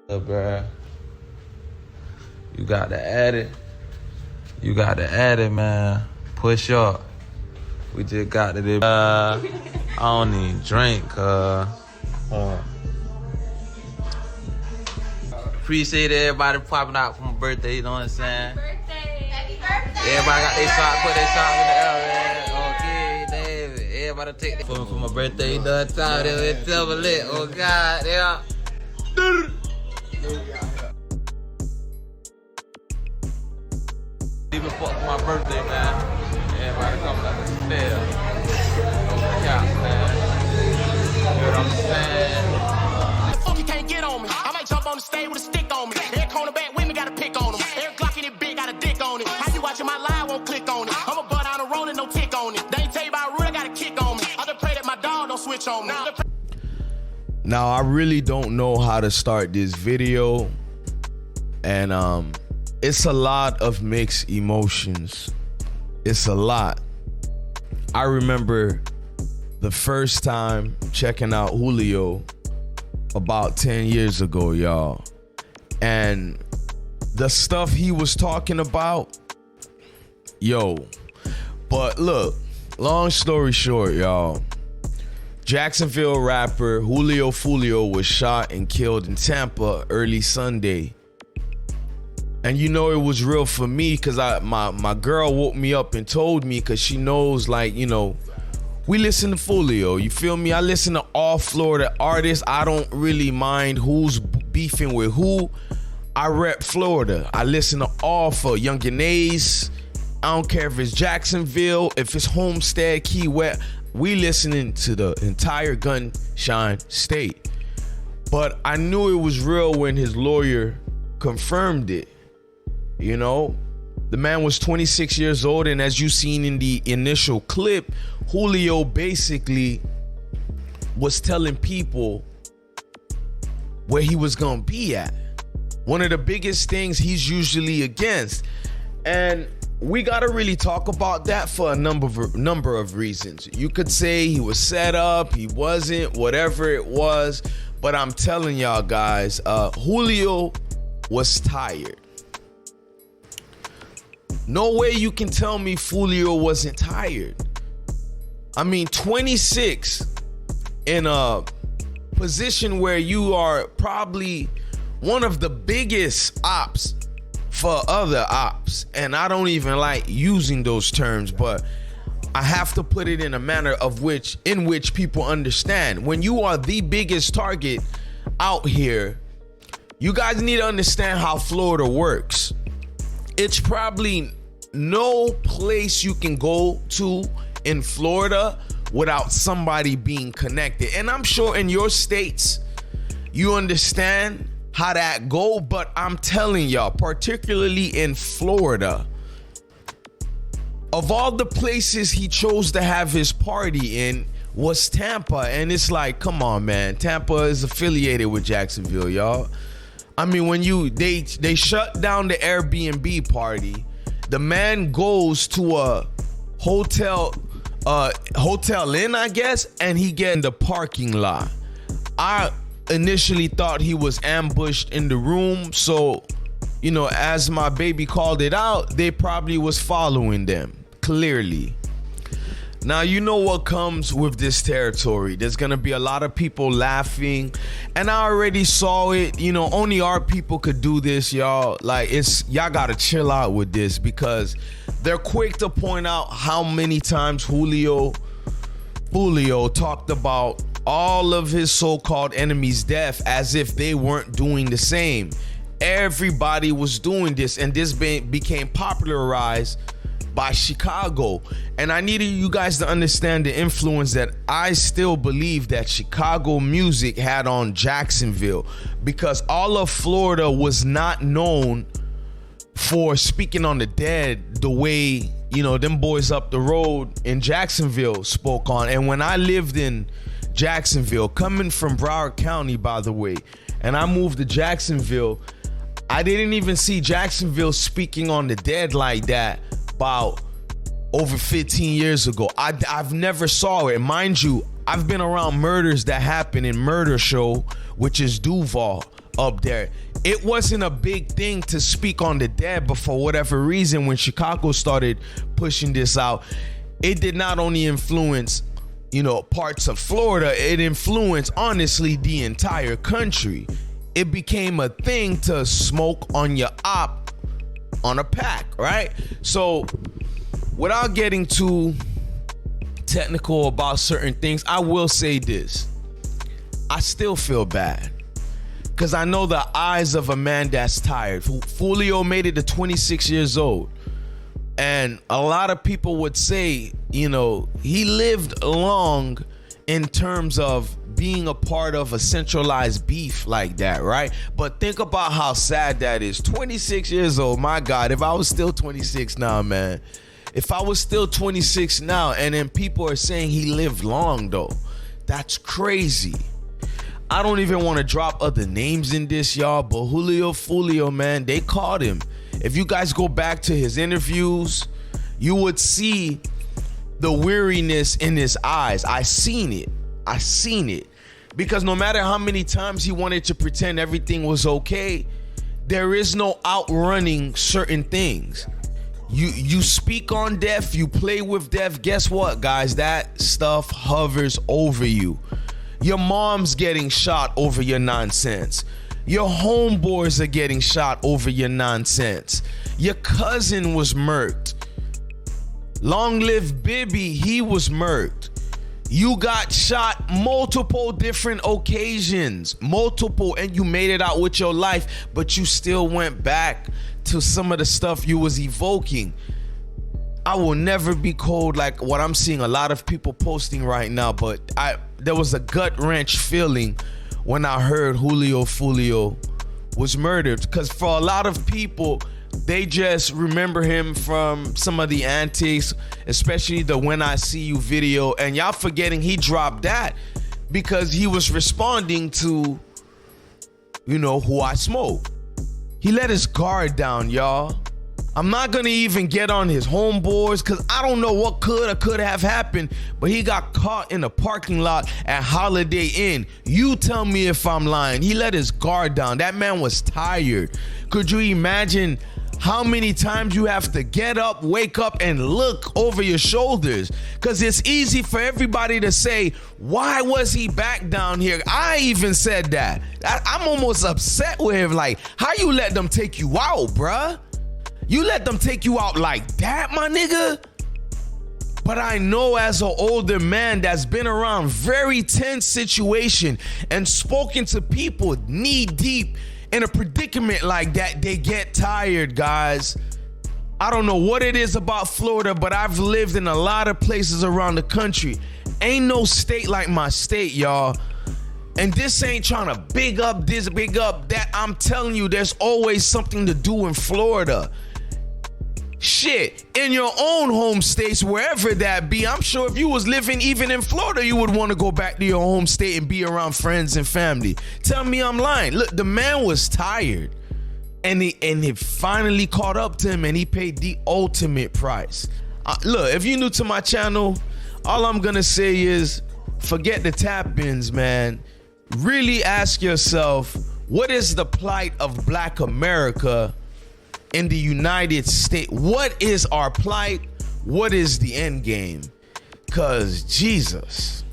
Bruh. You got to add it. You got to add it, man. Push up. We just got to this. I don't even drink, Appreciate everybody popping out for my birthday, you know what I'm saying? Happy birthday! Everybody got their shot, put their shot in the air, man. Okay, David. Everybody take that for my birthday, you know what I'm saying? It's double lit. Oh, God, yeah. Even fuck for my birthday, man. Everybody coming out the stairs. Yeah, man. You know what I'm saying? Fuck, you can't get on me. I might jump on the stage with a stick on me. Every cornerback women got a pick on them. Every Glock in it big got a dick on it. How you watching my live, won't click on it. I'm a butt on a rolling, no tick on it. They ain't tell you about real, got a kick on me. I just pray that my dog don't switch on me. Now, I really don't know how to start this video. And it's a lot of mixed emotions. It's a lot. I remember the first time checking out Julio about 10 years ago, y'all. And the stuff he was talking about, yo. But look, long story short, y'all. Jacksonville rapper Julio Foolio was shot and killed in Tampa early Sunday. And you know, it was real for me because my girl woke me up and told me, because she knows, like, you know, we listen to Foolio, you feel me? I listen to all Florida artists. I don't really mind who's beefing with who. I rep Florida. I listen to all for Youngin Ace. I don't care if it's Jacksonville, if it's Homestead, Key West. We listening to the entire Gunshine State. But I knew it was real when his lawyer confirmed it. You know, the man was 26 years old, and as you seen in the initial clip, Julio basically was telling people where he was gonna be at. One of the biggest things he's usually against. And we gotta really talk about that for a number of reasons. You could say he was set up, he wasn't, whatever it was. But I'm telling y'all guys, Julio was tired. No way you can tell me Foolio wasn't tired. I mean, 26 in a position where you are probably one of the biggest ops for other ops. And I don't even like using those terms, but I have to put it in a manner in which people understand. When you are the biggest target out here, you guys need to understand how Florida works. It's probably no place you can go to in Florida without somebody being connected. And I'm sure in your states, you understand how that go, but I'm telling y'all, particularly in Florida, of all the places he chose to have his party in was Tampa. And it's like, come on, man. Tampa is affiliated with Jacksonville, y'all. I mean, when they shut down the Airbnb party, the man goes to a hotel inn, I guess, and he get in the parking lot. I initially thought he was ambushed in the room, so, you know, as my baby called it out, they probably was following them, clearly. Now, you know what comes with this territory. There's gonna be a lot of people laughing, and I already saw it. You know, only our people could do this, y'all. Like, y'all gotta chill out with this, because they're quick to point out how many times Julio Foolio talked about all of his so-called enemies' death as if they weren't doing the same. Everybody was doing this, and this became popularized by Chicago. And I needed you guys to understand the influence that I still believe that Chicago music had on Jacksonville, because all of Florida was not known for speaking on the dead the way, you know, them boys up the road in Jacksonville spoke on. And when I lived in Jacksonville, coming from Broward County, by the way, and I moved to Jacksonville, I didn't even see Jacksonville speaking on the dead like that about over 15 years ago. I've never saw it. Mind you, I've been around murders that happen in Murder Show, which is Duval, up there. It wasn't a big thing to speak on the dead, but for whatever reason, when Chicago started pushing this out, it did not only influence, parts of Florida, it influenced, honestly, the entire country. It became a thing to smoke on your op on a pack, right? So without getting too technical about certain things, I will say this. I still feel bad because I know the eyes of a man that's tired. Foolio made it to 26 years old. And a lot of people would say, he lived long in terms of being a part of a centralized beef like that, right? But think about how sad that is. 26 years old, my God, if I was still 26 now, man. If I was still 26 now and then people are saying he lived long though, that's crazy. I don't even want to drop other names in this, y'all, but Julio Foolio, man, they caught him. If you guys go back to his interviews, you would see the weariness in his eyes. I seen it. Because no matter how many times he wanted to pretend everything was okay, there is no outrunning certain things. You speak on death, you play with death. Guess what, guys? That stuff hovers over you. Your mom's getting shot over your nonsense. Your homeboys are getting shot over your nonsense. Your cousin was murked. Long live Bibby, he was murked. You got shot multiple different occasions, and you made it out with your life, but you still went back to some of the stuff you was evoking. I will never be cold like what I'm seeing a lot of people posting right now, but there was a gut wrench feeling when I heard Julio Foolio was murdered, because for a lot of people, they just remember him from some of the antics, especially the When I See You video, and y'all forgetting he dropped that because he was responding to, who I smoke. He let his guard down, y'all. I'm not gonna even get on his homeboys because I don't know what could have happened, but he got caught in a parking lot at Holiday Inn. You tell me if I'm lying. He let his guard down. That man was tired. Could you imagine how many times you have to get up, wake up, and look over your shoulders? Because it's easy for everybody to say, why was he back down here? I even said that. I'm almost upset with him. Like, how you let them take you out, bruh? You let them take you out like that, my nigga? But I know as an older man that's been around very tense situation and spoken to people knee deep in a predicament like that, they get tired, guys. I don't know what it is about Florida, but I've lived in a lot of places around the country. Ain't no state like my state, y'all. And this ain't trying to big up this, big up that. I'm telling you, there's always something to do in Florida. Shit, in your own home states, wherever that be, I'm sure if you was living even in Florida, you would want to go back to your home state and be around friends and family. Tell me I'm lying. Look, the man was tired, and it finally caught up to him, and he paid the ultimate price. Look, if you're new to my channel, all I'm gonna say is forget the tap-ins, man. Really ask yourself, what is the plight of Black America in the United States? What is our plight? What is the end game? Cause Jesus.